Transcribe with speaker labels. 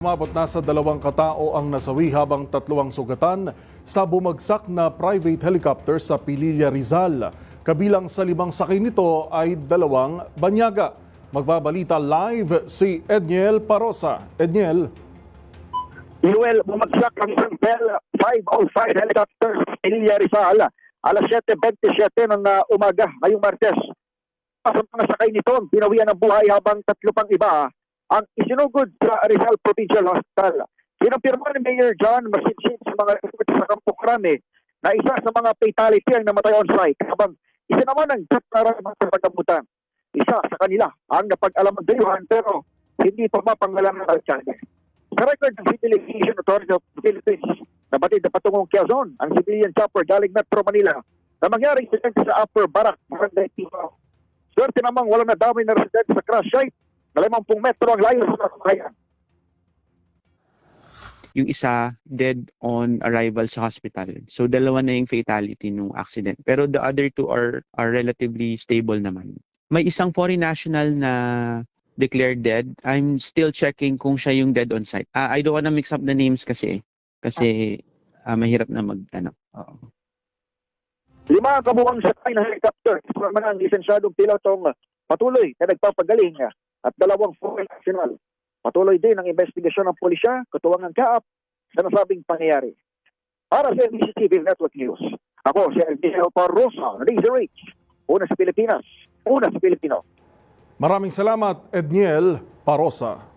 Speaker 1: Umabot na sa 2 katao ang nasawi habang 3 ang sugatan sa bumagsak na private helicopter sa Pililla, Rizal. Kabilang sa 5 sakay nito ay 2 banyaga. Magbabalita live si Edniel Parosa. Edniel.
Speaker 2: Inuel, bumagsak ang isang Bell 505 helicopter sa Pililla, Rizal. Alas 7:27 ng umaga ngayong Martes. Sa mga sakay nito, binawian ng buhay habang 3 pang iba ang isinugod sa Rizal Provincial Hospital. Kinumpirma ni Mayor John Masinsin sa mga reports sa Campo Crame na isa sa mga fatality ang namatay on site habang isa naman ang nararamang sa pagkamutan. Isa sa kanila ang napag-alam ng dayuhan pero hindi pa mapangalaman ng alkalde. Sa record ng Civil Aviation Authority of the Philippines, nabatid na patungong Quezon ang civilian chopper galing Metro Manila na mangyaring insidente sa Upper Barak, Barangay Tino. Swerte namang walang nadamay na residente sa crash site na 50 metro ang layo sa sasakyan.
Speaker 3: Yung isa dead on arrival sa hospital. So 2 na yung fatality nung accident. Pero the other 2 are relatively stable naman. May isang foreign national na declared dead. I'm still checking kung siya yung dead on site. I don't wanna mix up the names kasi mahirap na Oo.
Speaker 2: 5 kabuang sakay ng helicopter. Kasama ng lisensyadong pilotong patuloy na nagpapagaling at 2 foreign national. Patuloy din ang investigasyon ng pulisya, katuwang ng kaap sa nasabing pangyayari. Para sa MBC TV Network News, ako si Edniel Parosa, Razor H. Una sa Pilipinas, una sa Pilipino.
Speaker 1: Maraming salamat, Edniel Parosa.